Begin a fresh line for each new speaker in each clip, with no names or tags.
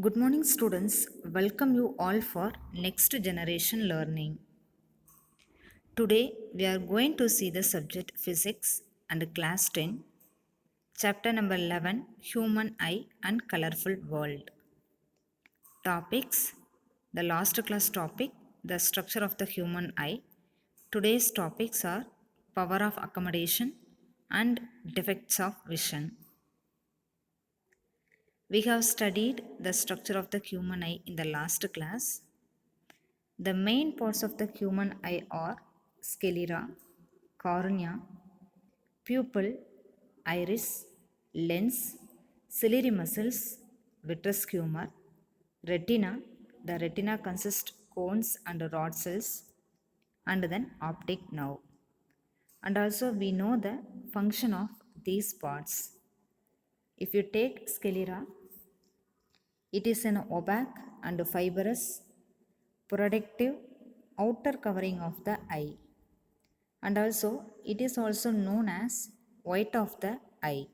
Good morning, students. Welcome you all for Next Generation Learning. Today, we are going to see the subject Physics and Class 10, Chapter number 11 Human Eye and Colorful World. Topics: the last class topic, the structure of the human eye. Today's topics are power of accommodation and defects of vision. We have studied the structure of the human eye in the last class. The main parts of the human eye are sclera, cornea, pupil, iris, lens, ciliary muscles, vitreous humor, retina. The retina consists cones and rod cells, and then optic nerve. And also we know the function of these parts. If you take sclera, it is an opaque and fibrous protective outer covering of the eye, and also it is also known as white of the eye.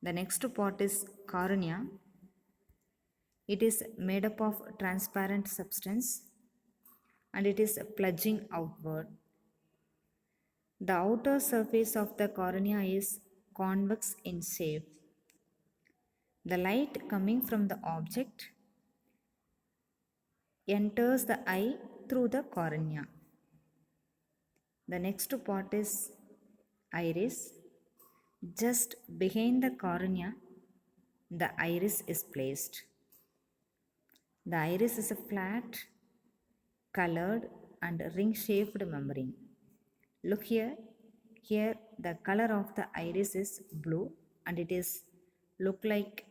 The next part is cornea. It is made up of transparent substance and it is plunging outward. The outer surface of the cornea is convex in shape. The light coming from the object enters the eye through the cornea. The next part is iris. Just behind the cornea, the iris is placed. The iris is a flat, colored, and ring shaped membrane. Look here. Here, the color of the iris is blue and it is look like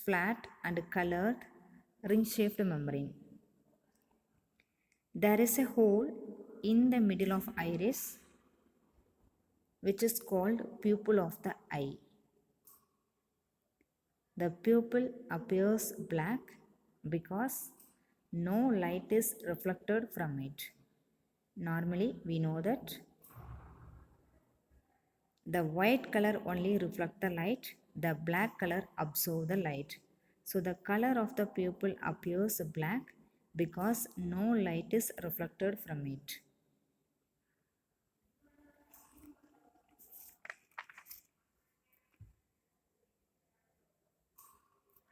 flat and colored ring shaped membrane. There is a hole in the middle of iris which is called pupil of the eye. The pupil appears black because no light is reflected from it. Normally, we know that the white color only reflect the light, the black color absorb the light. So the color of the pupil appears black because no light is reflected from it.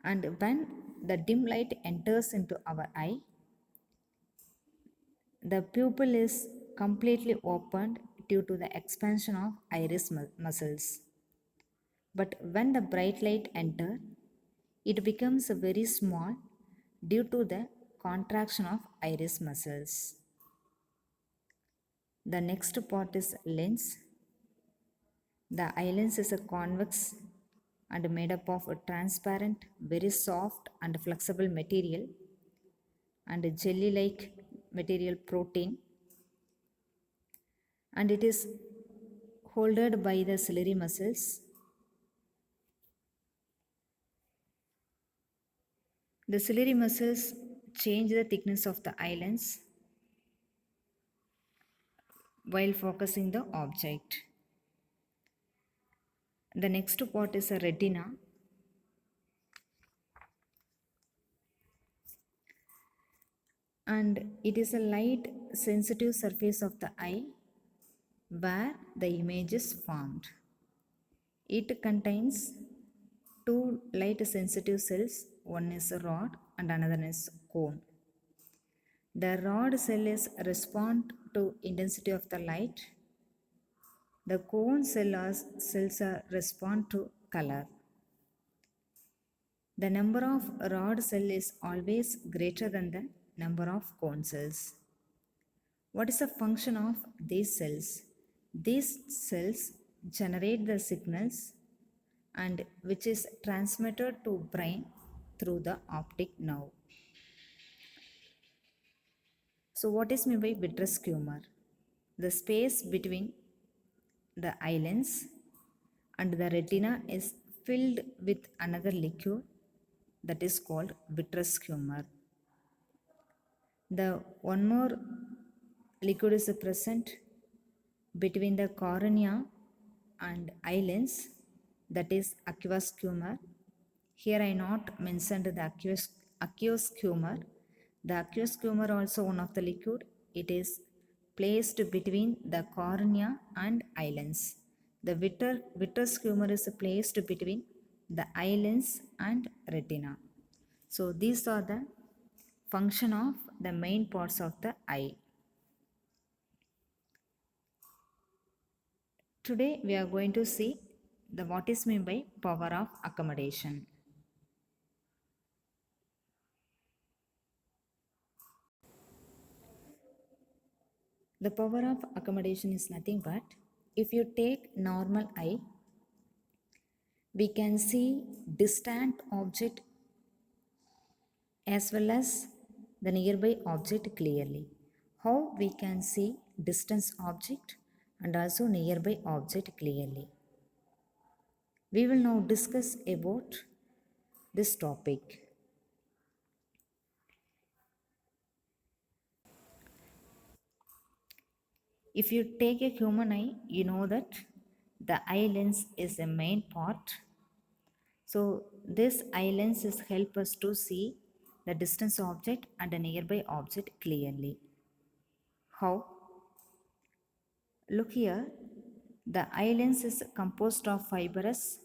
And when the dim light enters into our eye, the pupil is completely opened due to the expansion of iris muscles. But when the bright light enters, it becomes very small due to the contraction of iris muscles. The next part is lens. The eye lens is a convex and made up of a transparent, very soft and flexible material and a jelly-like material protein, and it is holded by the ciliary muscles. The ciliary muscles change the thickness of the eye lens while focusing the object. The next part is a retina. And it is a light sensitive surface of the eye where the image is formed. It contains two light sensitive cells, one is a rod and another is cone. The rod cell is respond to intensity of the light. The cone cells are respond to color. The number of rod cell is always greater than the number of cone cells. What is the function of these cells? These cells generate the signals and which is transmitted to brain through the optic nerve. So what is meant by vitreous humor? The space between the eye lens and the retina is filled with another liquid that is called vitreous humor. The one more liquid is present between the cornea and eye lens, that is aqueous humor, Here I not mentioned the aqueous humor. The aqueous humor also one of the liquid. It is placed between the cornea and eyelids. The vitreous humor is placed between the eyelids and retina. So these are the function of the main parts of the eye. Today we are going to see the what is meant by power of accommodation. The power of accommodation is nothing but if you take normal eye, we can see distant object as well as the nearby object clearly. How we can see distance object and also nearby object clearly. We will now discuss about this topic. If you take a human eye, you know that the eye lens is the main part. So this eye lens is help us to see the distance object and a nearby object clearly. How? Look here, the eye lens is composed of fibrous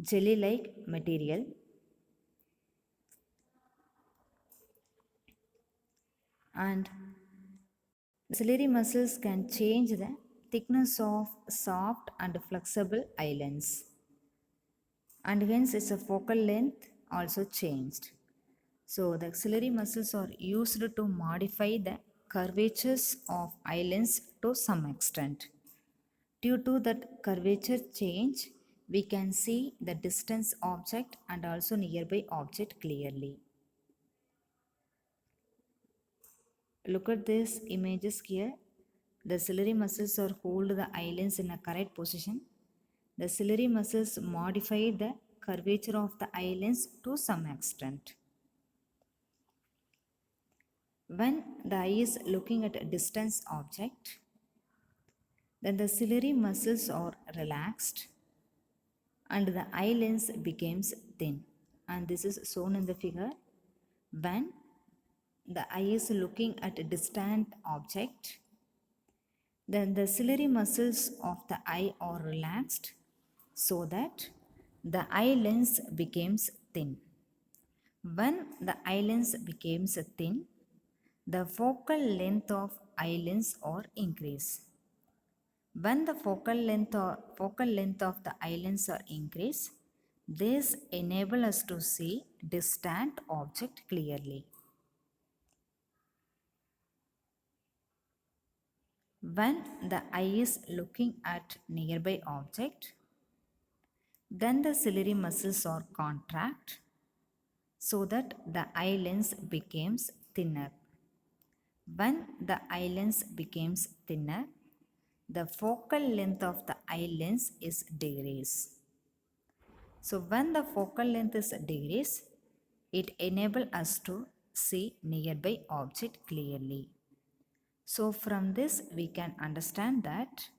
jelly-like material and the ciliary muscles can change the thickness of soft and flexible eye lens and hence its focal length also changed. So the axillary muscles are used to modify the curvatures of eye lens to some extent. Due to that curvature change, we can see the distance object and also nearby object clearly. Look at these images here. The ciliary muscles are hold the eye lens in a correct position. The ciliary muscles modify the curvature of the eye lens to some extent. When the eye is looking at a distance object, then the ciliary muscles are relaxed and the eye lens becomes thin. And this is shown in the figure. When the eye is looking at a distant object, then the ciliary muscles of the eye are relaxed so that the eye lens becomes thin. When the eye lens becomes thin, the focal length of eye lens are increased. When the focal length of the eye lens are increased, this enable us to see distant object clearly. When the eye is looking at nearby object, then the ciliary muscles are contract so that the eye lens becomes thinner. When the eye lens becomes thinner, the focal length of the eye lens is decreased. So when the focal length is decreased, it enables us to see nearby object clearly. So from this we can understand that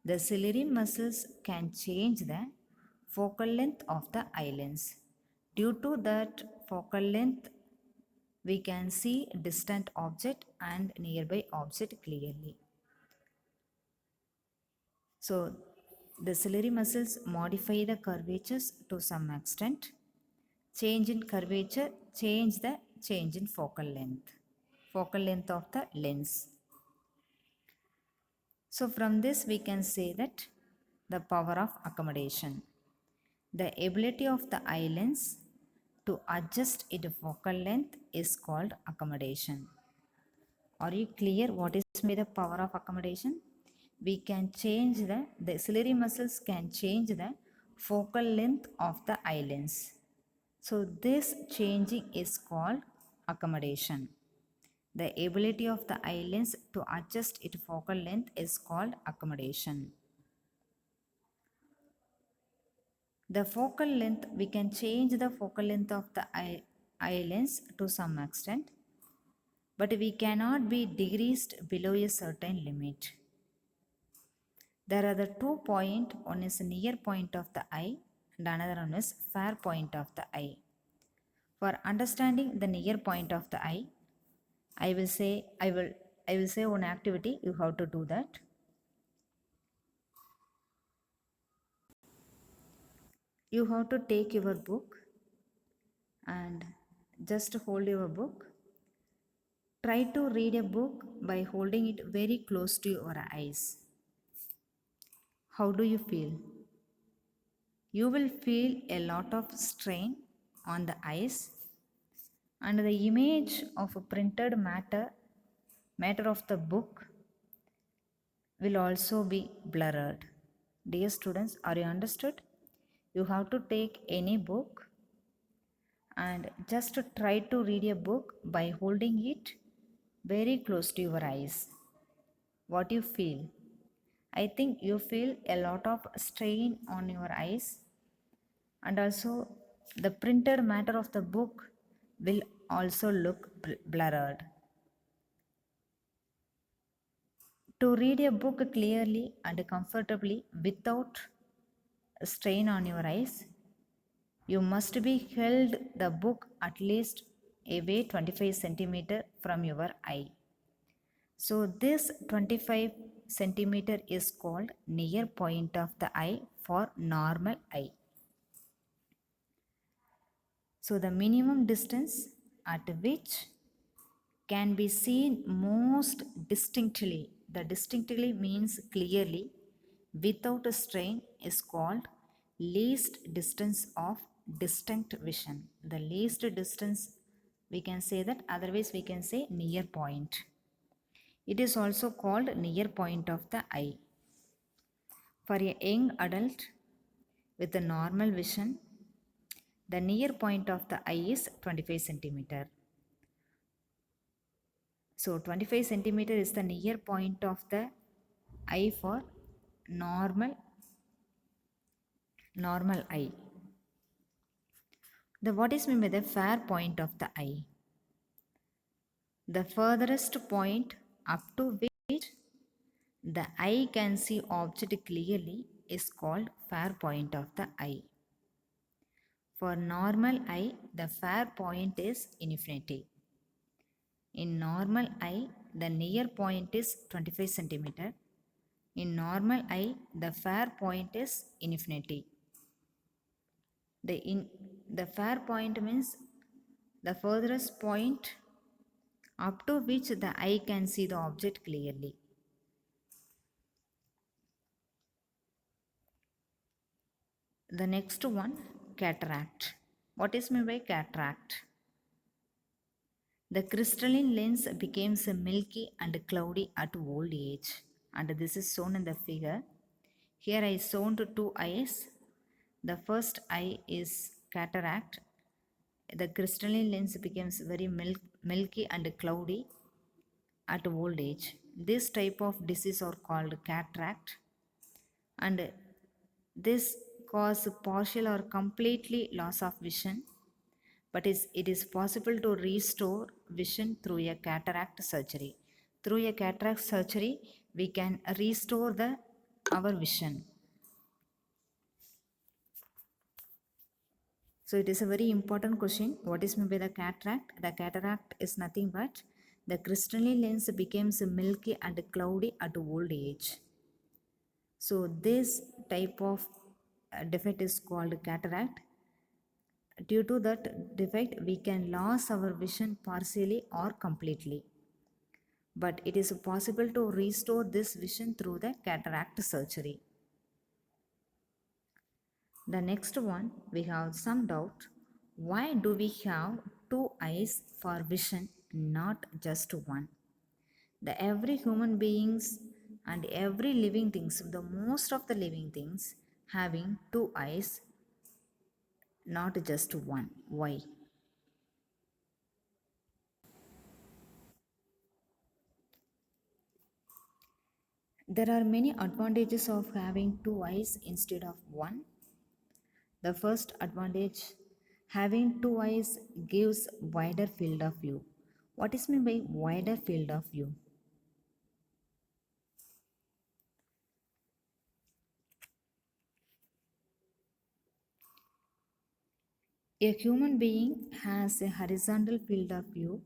the ciliary muscles can change the focal length of the eye lens. Due to that focal length, we can see distant object and nearby object clearly. So the ciliary muscles modify the curvatures to some extent. Change in curvature, change in focal length of the lens. So from this we can say that the power of accommodation. The ability of the eye lens to adjust its focal length is called accommodation. Are you clear what is the power of accommodation? We can change the ciliary muscles can change the focal length of the eye lens. So this changing is called accommodation. The ability of the eye lens to adjust its focal length is called accommodation. The focal length, we can change the focal length of the eye lens to some extent, but we cannot be decreased below a certain limit. There are the 2 points, one is near point of the eye and another one is far point of the eye. For understanding the near point of the eye, I will say one activity you have to do that. You have to take your book and just hold your book. Try to read a book by holding it very close to your eyes. How do you feel? You will feel a lot of strain on the eyes, and the image of a printed matter of the book will also be blurred. Dear students, are you understood? You have to take any book and just try to read a book by holding it very close to your eyes. What you feel? I think you feel a lot of strain on your eyes, and also the printed matter of the book will also look blurred. To read a book clearly and comfortably without strain on your eyes, you must be held the book at least away 25 centimeter from your eye. So this 25 centimeter is called near point of the eye for normal eye. So the minimum distance at which can be seen most distinctly, the distinctly means clearly without a strain, is called least distance of distinct vision. The least distance we can say that, otherwise we can say near point. It is also called near point of the eye. For a young adult with a normal vision, the near point of the eye is 25 centimeter. So 25 centimeter is the near point of the eye for normal eye. The what is meant by the far point of the eye? The furthest point up to which the eye can see object clearly is called far point of the eye. For normal eye, the far point is infinity. In normal eye, the near point is 25 centimeter. In normal eye, the far point is infinity. The far point means the furthest point up to which the eye can see the object clearly. The next one, cataract. What is meant by cataract? The crystalline lens becomes milky and cloudy at old age, and this is shown in the figure. Here I shown two eyes. The first eye is cataract. The crystalline lens becomes very milky and cloudy at old age. This type of disease are called cataract, and this cause partial or completely loss of vision, but it is possible to restore vision through a cataract surgery. Through a cataract surgery, we can restore our vision. So it is a very important question. What is meant by the cataract? The cataract is nothing but the crystalline lens becomes milky and cloudy at old age. So this type of defect is called cataract. Due to that defect, we can lose our vision partially or completely. But it is possible to restore this vision through the cataract surgery. The next one, we have some doubt. Why do we have two eyes for vision, not just one? The every human beings and every living things, the most of the living things having two eyes, not just one. Why? There are many advantages of having two eyes instead of one. The first advantage, having two eyes gives wider field of view. What is meant by wider field of view? A human being has a horizontal field of view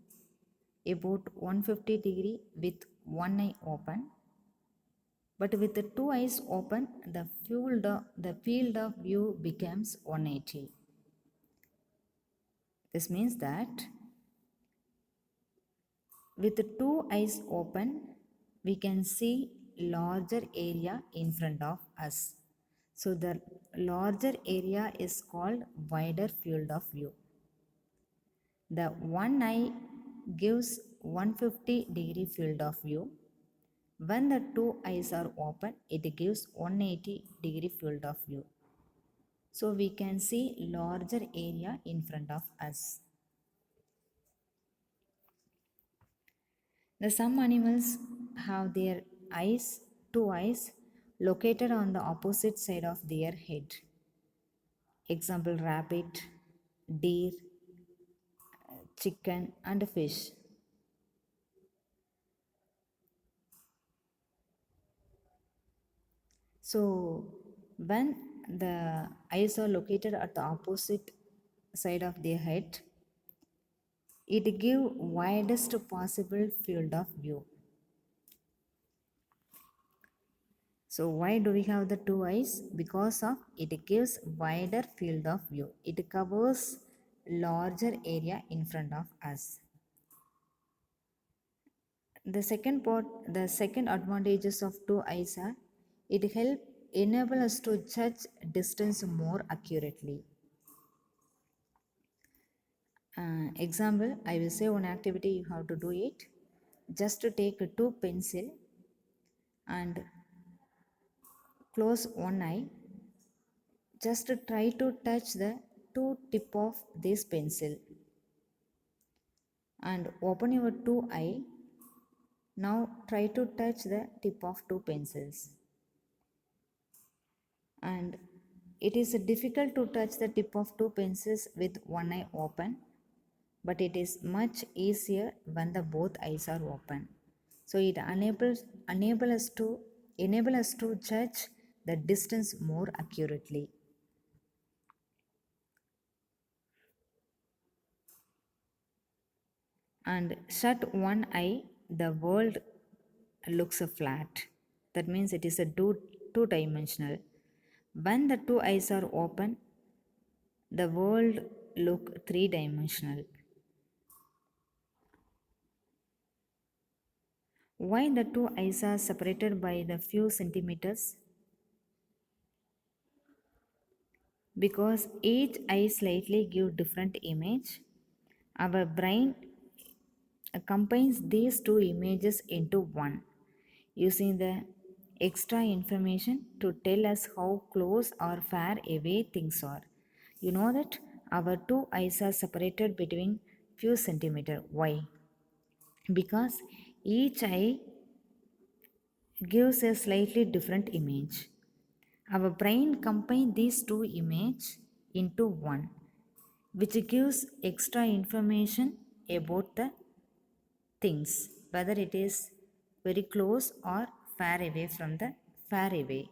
about 150 degree with one eye open, but with the two eyes open, the field of view becomes 180. This means that with the two eyes open, we can see larger area in front of us. So the larger area is called wider field of view. The one eye gives 150-degree field of view. When the two eyes are open, it gives 180-degree field of view. So we can see larger area in front of us. Some animals have their two eyes, located on the opposite side of their head. Example, rabbit, deer, chicken, and fish. So, when the eyes are located at the opposite side of their head, it gives widest possible field of view. So why do we have the two eyes? Because of it gives wider field of view. It covers larger area in front of us. The second advantages of two eyes are it help enable us to judge distance more accurately. Example, I will say one activity you have to do it. Just to take two pencil and close one eye. Just try to touch the two tip of this pencil and open your two eye. Now try to touch the tip of two pencils. And it is difficult to touch the tip of two pencils with one eye open, but it is much easier when the both eyes are open. So it enable us to judge the distance more accurately. And shut one eye, the world looks flat. That means it is a two dimensional. When the two eyes are open, the world look three dimensional. Why the two eyes are separated by the few centimeters? Because each eye slightly give different image. Our brain combines these two images into one, using the extra information to tell us how close or far away things are. You know that our two eyes are separated between few centimeter. Why? Because each eye gives a slightly different image. Our brain combines these two images into one, which gives extra information about the things, whether it is very close or far away from the far away.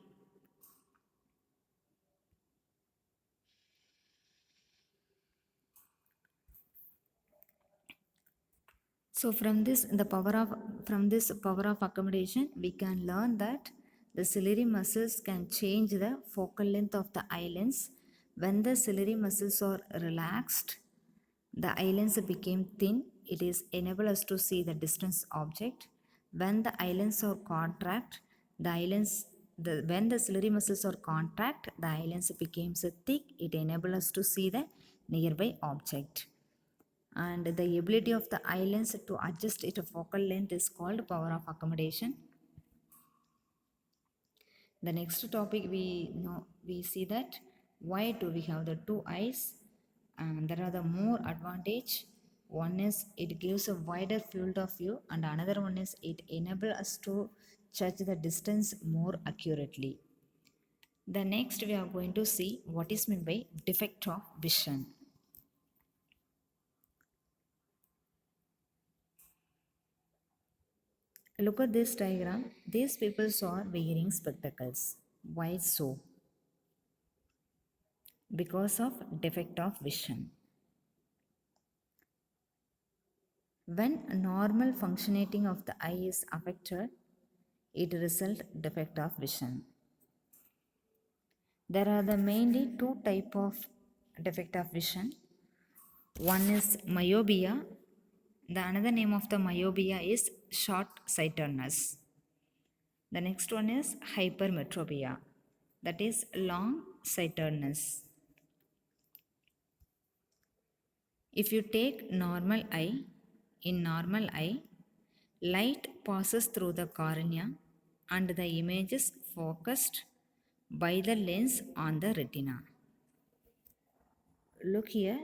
So from this power of accommodation, we can learn that the ciliary muscles can change the focal length of the eyelids. When the ciliary muscles are relaxed, the eyelids became thin. It is enable us to see the distant object. When the eyelids are contract, when the ciliary muscles are contract, the eyelids becomes thick. It enables us to see the nearby object. And the ability of the eyelids to adjust its focal length is called power of accommodation. The next topic we see that why do we have the two eyes, and there are the more advantage. One is it gives a wider field of view, and another one is it enable us to judge the distance more accurately. The next we are going to see what is meant by defect of vision. Look at this diagram. These people are wearing spectacles. Why so? because of defect of vision. When normal functioning of the eye is affected, it results defect of vision. There are the mainly two type of defect of vision. One is myopia. The another name of the myopia is short sightedness. The next one is hypermetropia, that is long sightedness. If you take normal eye, in normal eye, light passes through the cornea and the image is focused by the lens on the retina. Look here,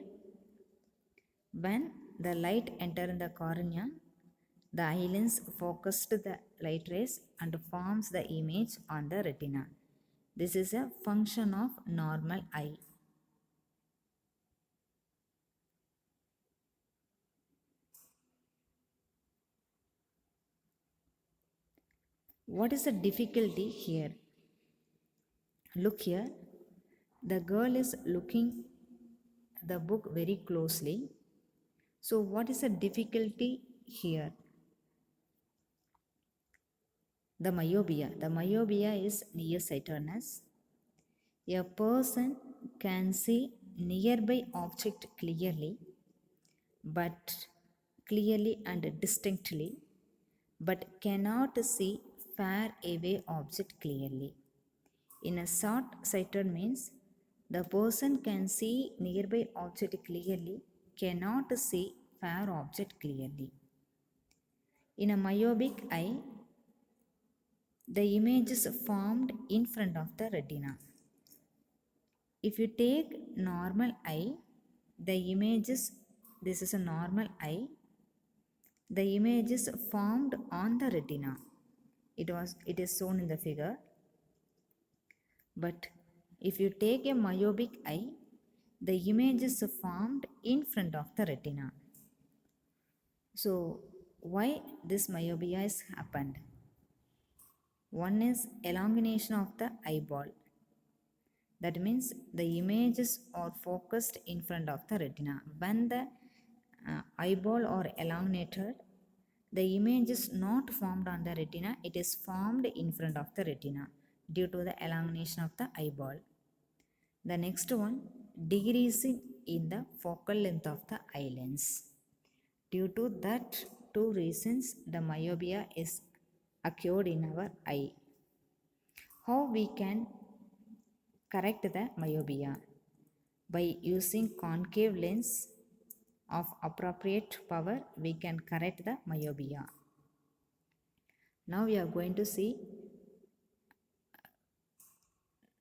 when the light enter in the cornea, the eye lens focuses the light rays and forms the image on the retina. This is a function of normal eye. What is the difficulty here? Look here, the girl is looking the book very closely. So what is the difficulty here? The myopia. The myopia is nearsightedness. A person can see nearby object clearly, but clearly and distinctly, but cannot see far away object clearly. In a short-sighted means the person can see nearby object clearly, cannot see far object clearly. In a myopic eye, the image is formed in front of the retina. If you take normal eye, the image is, this is a normal eye, the image is formed on the retina. It is shown in the figure. But if you take a myopic eye, the image is formed in front of the retina. So why this myopia has happened? One is elongation of the eyeball. That means the images are focused in front of the retina. When the eyeball are elongated, the image is not formed on the retina, it is formed in front of the retina due to the elongation of the eyeball. The next one, decreasing in the focal length of the eye lens. Due to that two reasons, the myopia is occurred in our eye. How we can correct the myopia? By using concave lens of appropriate power, we can correct the myopia. Now we are going to see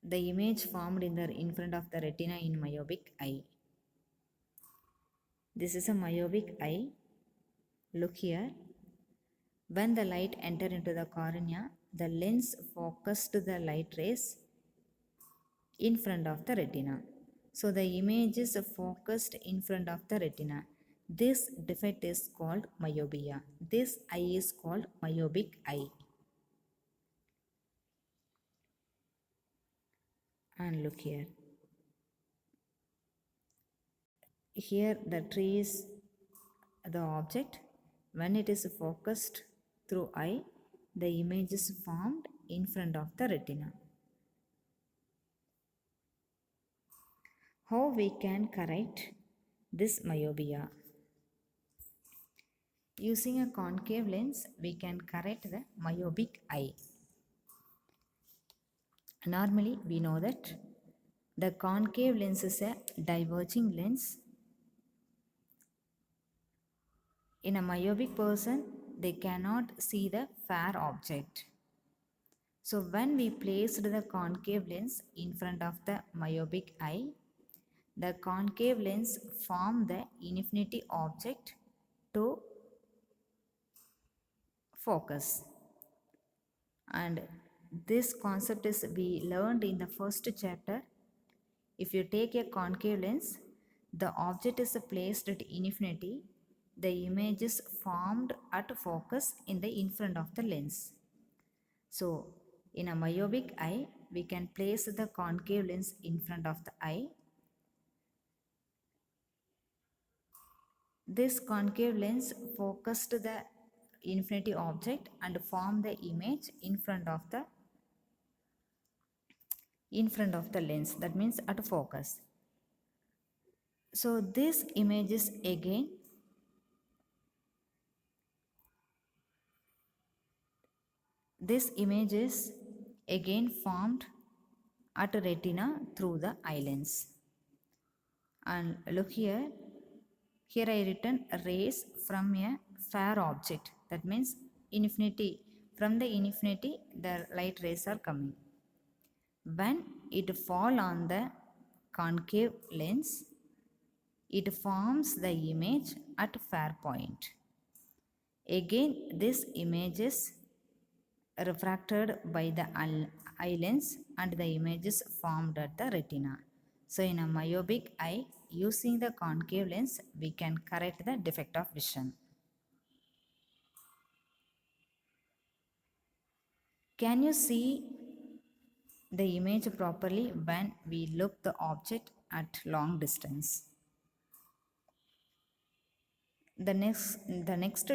the image formed in front of the retina in myopic eye. This is a myopic eye. Look here. When the light enter into the cornea, the lens focused the light rays in front of the retina. So the image is focused in front of the retina. This defect is called myopia. This eye is called myopic eye. And look here. Here the tree is the object. When it is focused through eye, the image is formed in front of the retina. How we can correct this myopia? Using a concave lens, we can correct the myopic eye. Normally, we know that the concave lens is a diverging lens. In a myopic person, they cannot see the far object. So when we placed the concave lens in front of the myopic eye, the concave lens formed the infinity object to focus. And this concept is we learned in the first chapter. If you take a concave lens, the object is placed at infinity, the image is formed at focus in front of the lens. So in a myopic eye, we can place the concave lens in front of the eye. This concave lens focused the infinity object and formed the image in front of the lens, that means at focus. So this image is again formed at retina through the eye lens. And look here, I written rays from a fair object, that means infinity, from the infinity the light rays are coming. When it fall on the concave lens, it forms the image at fair point. Again this image is refracted by the eye lens and the image is formed at the retina. So in a myopic eye, using the concave lens, we can correct the defect of vision. Can you see the image properly when we look the object at long distance? The next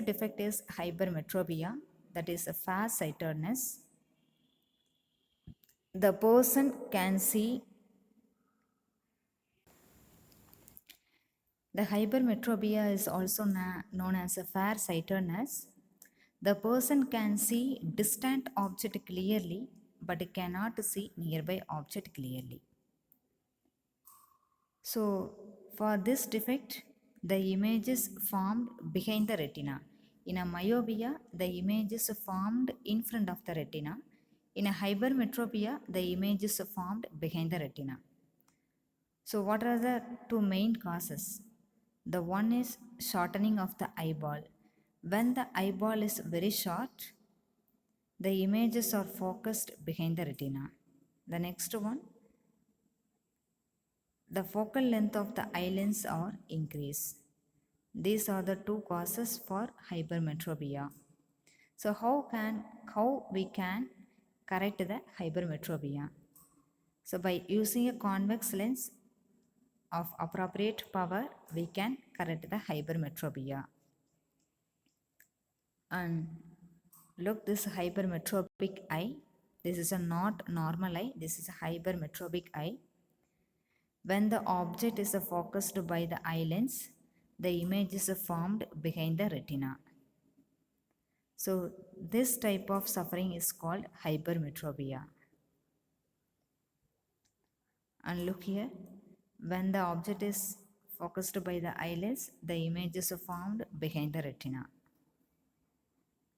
defect is hypermetropia, that is a far-sightedness. The person can see The hypermetropia is also known as a far-sightedness. The person can see distant object clearly but cannot see nearby object clearly. So for this defect, the image is formed behind the retina. In a myopia, the image is formed in front of the retina. In a hypermetropia, the image is formed behind the retina. So what are the two main causes? The one is shortening of the eyeball. When the eyeball is very short, the images are focused behind the retina. The next one, the focal length of the eye lens are increased. These are the two causes for hypermetropia. So how we can correct the hypermetropia? So by using a convex lens of appropriate power, we can correct the hypermetropia. And look, this hypermetropic eye. This is a not normal eye. This is a hypermetropic eye. When the object is focused by the eye lens, the image is formed behind the retina. So this type of suffering is called hypermetropia. And look here, when the object is focused by the eye lens, the image is formed behind the retina.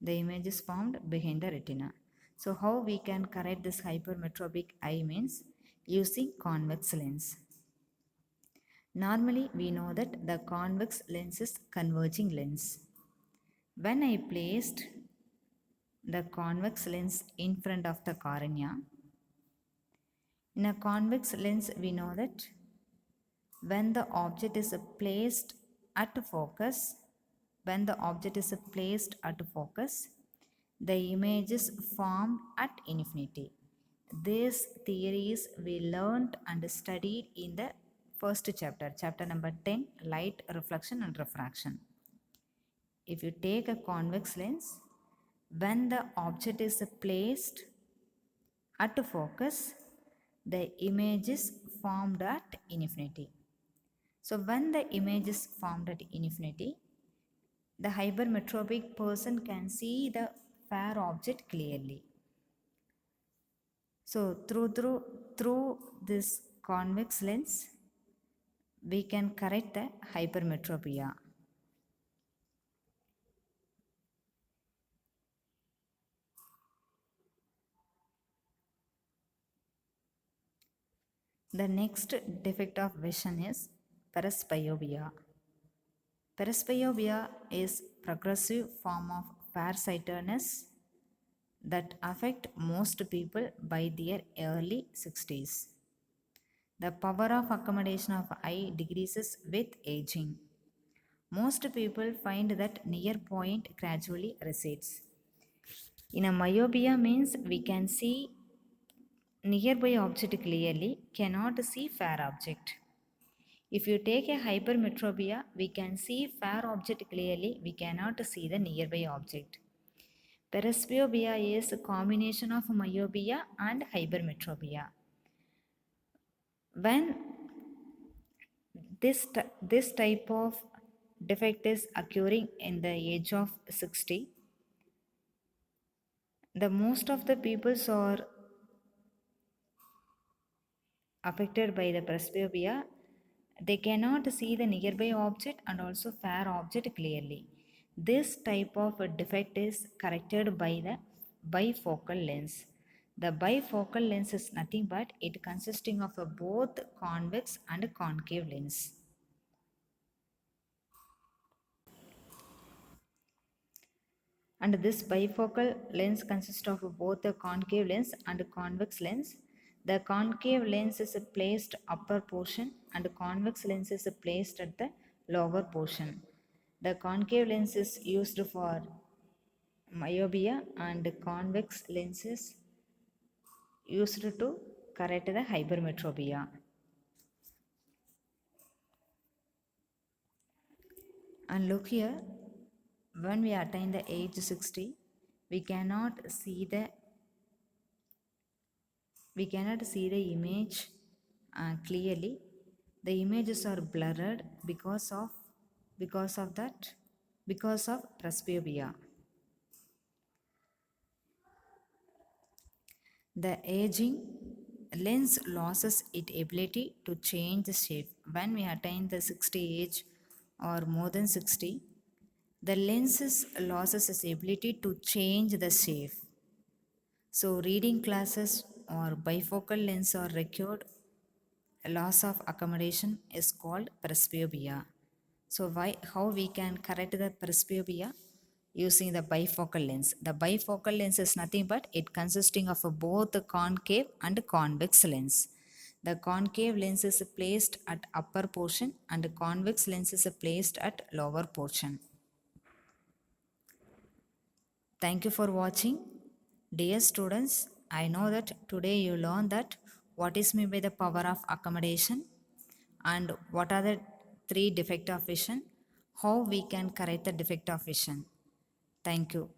The image is formed behind the retina. So how we can correct this hypermetropic eye means using convex lens. Normally we know that the convex lens is converging lens. When I placed the convex lens in front of the cornea, in a convex lens we know that when the object is placed at focus, the image is formed at infinity. These theories we learned and studied in the first chapter, chapter number 10, light reflection and refraction. If you take a convex lens, when the object is placed at focus, the image is formed at infinity. So when the image is formed at infinity, the hypermetropic person can see the fair object clearly. So through this convex lens, we can correct the hypermetropia. The next defect of vision is presbyopia. Presbyopia is progressive form of farsightedness that affect most people by their early 60s. The power of accommodation of eye decreases with aging. Most people find that near point gradually recedes. In a myopia means we can see nearby object clearly, cannot see far object. If you take a hypermetropia, we can see fair object clearly, we cannot see the nearby object. Presbyopia is a combination of myopia and hypermetropia. When this type of defect is occurring in the age of 60, the most of the peoples are affected by the presbyopia. They cannot see the nearby object and also far object clearly. This type of defect is corrected by the bifocal lens. The bifocal lens is nothing but it consisting of both convex and concave lens. And this bifocal lens consists of both the concave lens and convex lens. The concave lens is placed upper portion and convex lens is placed at the lower portion. The concave lens is used for myopia and convex lens is used to correct the hypermetropia. And look here, when we attain the age 60, we cannot see the image clearly. The images are blurred because of presbyopia. The aging lens loses its ability to change the shape. When we attain the 60 age or more than 60, the lens loses its ability to change the shape. So reading glasses or bifocal lens are required. Loss of accommodation is called presbyopia. So how we can correct the presbyopia? Using the bifocal lens. The bifocal lens is nothing but it consisting of both the concave and convex lens. The concave lens is placed at upper portion and the convex lens is placed at lower portion. Thank you for watching. Dear students, I know that today you learned that what is meant by the power of accommodation and what are the three defect of vision, how we can correct the defect of vision. Thank you.